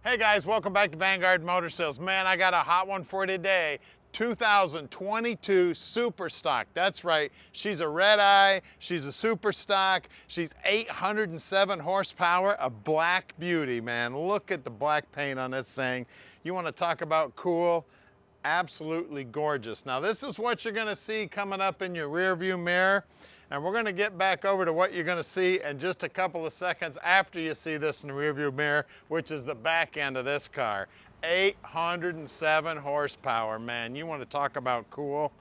Hey guys, welcome back to Vanguard Motor Sales. Man, I got a hot one for today. 2022 Super Stock. That's right, she's a red eye, she's a Super Stock, she's 807 horsepower, a black beauty, man. Look at the black paint on this thing. You want to talk about cool? Absolutely gorgeous. Now this is what you're going to see coming up in your rear view mirror, and we're going to get back over to what you're going to see in just a couple of seconds after you see this in the rear view mirror, which is the back end of this car. 807 horsepower, man. You want to talk about cool?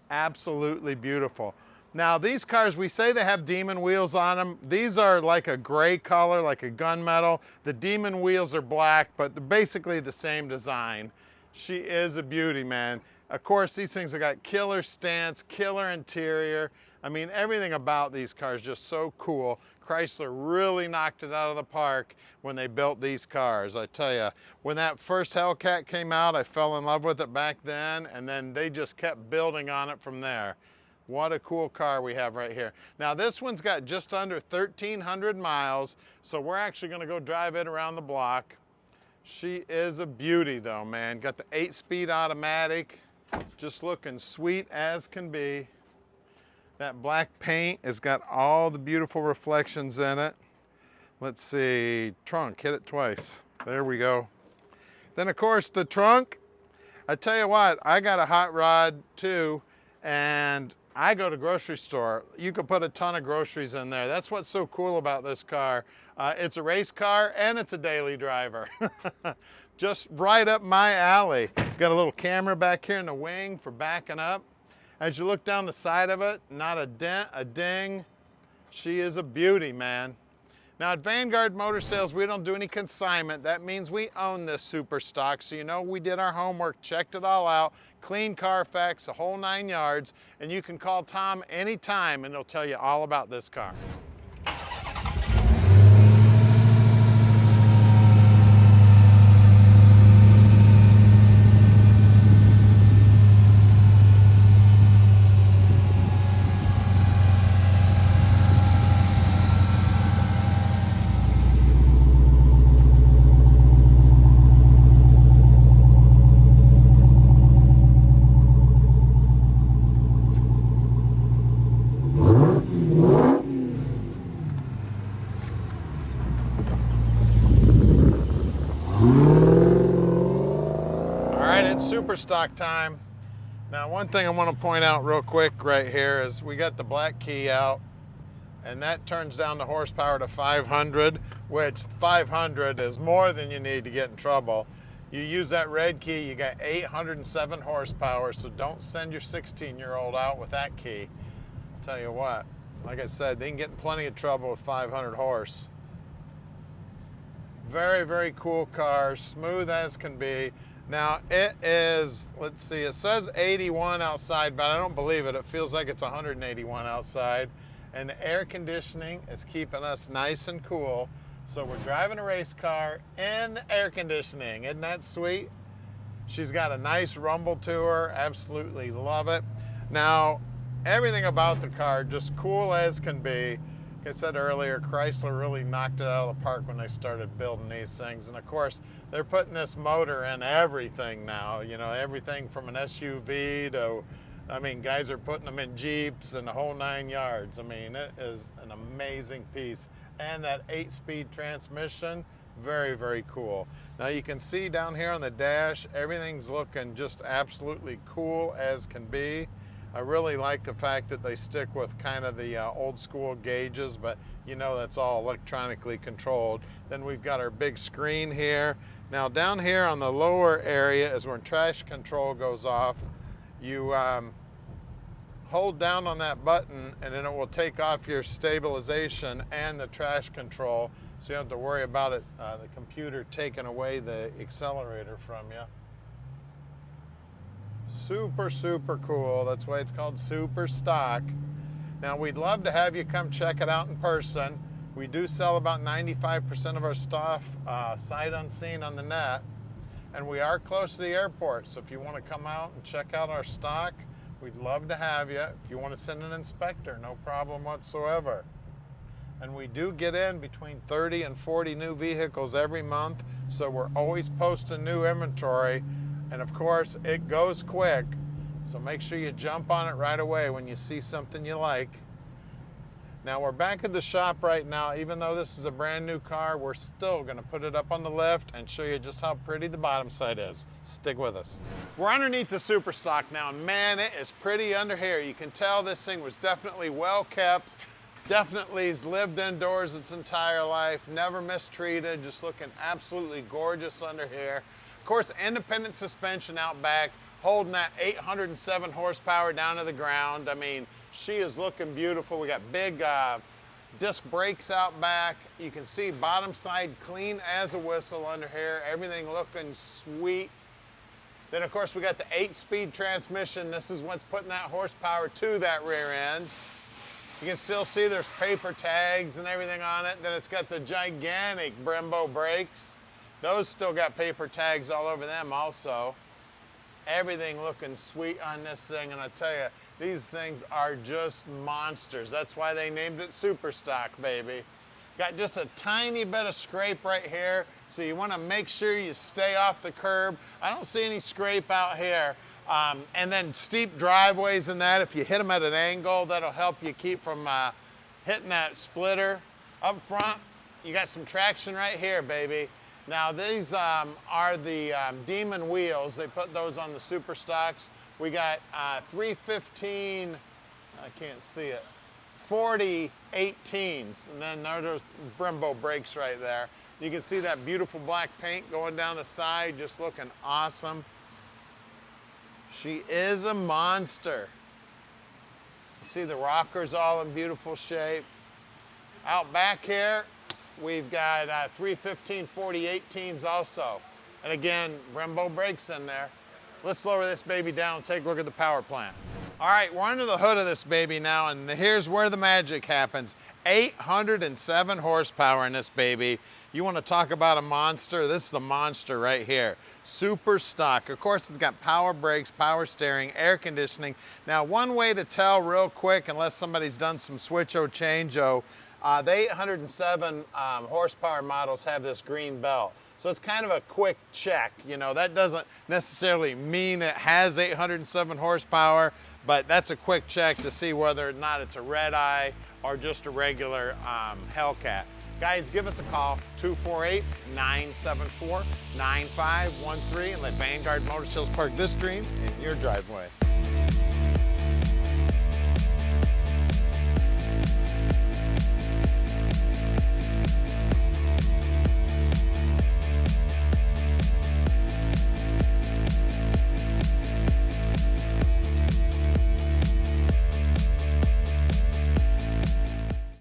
Absolutely beautiful. Now these cars, we say they have demon wheels on them. These are like a gray color, like a gunmetal. The demon wheels are black, but they're basically the same design. She is a beauty, man. Of course, these things have got killer stance, killer interior. I mean, everything about these cars just so cool. Chrysler really knocked it out of the park when they built these cars. I tell you, when that first Hellcat came out, I fell in love with it back then, and then they just kept building on it from there. What a cool car we have right here. Now this one's got just under 1,300 miles, so we're actually gonna go drive it around the block. She is a beauty though, man. Got the 8-speed automatic, just looking sweet as can be. That black paint has got all the beautiful reflections in it. Let's see, trunk, hit it twice. There we go. Then of course the trunk, I tell you what, I got a hot rod too, and I go to grocery store. You could put a ton of groceries in there. That's what's so cool about this car. It's a race car and it's a daily driver. Just right up my alley. Got a little camera back here in the wing for backing up. As you look down the side of it, not a dent, a ding. She is a beauty, man. Now at Vanguard Motor Sales, we don't do any consignment. That means we own this Super Stock. So you know we did our homework, checked it all out, clean Carfax, the whole 9 yards, and you can call Tom anytime and he'll tell you all about this car. Super Stock time. Now one thing I want to point out real quick right here is we got the black key out, and that turns down the horsepower to 500, which 500 is more than you need to get in trouble. You use that red key, you got 807 horsepower, so don't send your 16-year-old out with that key. Tell you what, like I said, they can get in plenty of trouble with 500 horse. Very, very cool car, smooth as can be. Now it is, let's see, it says 81 outside, but I don't believe it. It feels like it's 181 outside. And the air conditioning is keeping us nice and cool. So we're driving a race car in the air conditioning. Isn't that sweet? She's got a nice rumble to her. Absolutely love it. Now, everything about the car just cool as can be. Like I said earlier, Chrysler really knocked it out of the park when they started building these things. And of course, they're putting this motor in everything now. You know, everything from an SUV to, I mean, guys are putting them in Jeeps and the whole 9 yards. I mean, it is an amazing piece. And that 8-speed transmission, very, very cool. Now you can see down here on the dash, everything's looking just absolutely cool as can be. I really like the fact that they stick with kind of the old school gauges, but you know that's all electronically controlled. Then we've got our big screen here. Now down here on the lower area is when traction control goes off. You hold down on that button and then it will take off your stabilization and the traction control, so you don't have to worry about it, the computer taking away the accelerator from you. Super, super cool. That's why it's called Super Stock. Now we'd love to have you come check it out in person. We do sell about 95% of our stuff sight unseen on the net, and we are close to the airport, so if you want to come out and check out our stock, we'd love to have you. If you want to send an inspector, no problem whatsoever. And we do get in between 30 and 40 new vehicles every month, so we're always posting new inventory. And of course, it goes quick, so make sure you jump on it right away when you see something you like. Now we're back at the shop right now. Even though this is a brand new car, we're still gonna put it up on the lift and show you just how pretty the bottom side is. Stick with us. We're underneath the Super Stock now, and man, it is pretty under here. You can tell this thing was definitely well kept. Definitely has lived indoors its entire life, never mistreated, just looking absolutely gorgeous under here. Of course, independent suspension out back, holding that 807 horsepower down to the ground. I mean, she is looking beautiful. We got big disc brakes out back. You can see bottom side clean as a whistle under here. Everything looking sweet. Then of course we got the 8-speed transmission. This is what's putting that horsepower to that rear end. You can still see there's paper tags and everything on it. Then it's got the gigantic Brembo Brakes. Those still got paper tags all over them also. Everything looking sweet on this thing, and I tell you, these things are just monsters. That's why they named it Super Stock, baby. Got just a tiny bit of scrape right here, so you want to make sure you stay off the curb. I don't see any scrape out here. And then steep driveways and that, if you hit them at an angle, that'll help you keep from hitting that splitter. Up front, you got some traction right here, baby. Now these are the Demon wheels. They put those on the Super Stocks. We got 315, I can't see it, 40 18s, and then there's Brembo Brakes right there. You can see that beautiful black paint going down the side, just looking awesome. She is a monster. You see the rockers all in beautiful shape. Out back here, we've got 315 40 18s also. And again, Brembo Brakes in there. Let's lower this baby down and take a look at the power plant. All right, we're under the hood of this baby now, and here's where the magic happens. 807 horsepower in this baby. You want to talk about a monster? This is the monster right here. Super Stock. Of course, it's got power brakes, power steering, air conditioning. Now, one way to tell real quick, unless somebody's done some switch-o, change-o, the 807 horsepower models have this green belt. So it's kind of a quick check. You know, that doesn't necessarily mean it has 807 horsepower, but that's a quick check to see whether or not it's a red eye or just a regular Hellcat. Guys, give us a call, 248-974-9513, and let Vanguard Motor Sales park this dream in your driveway.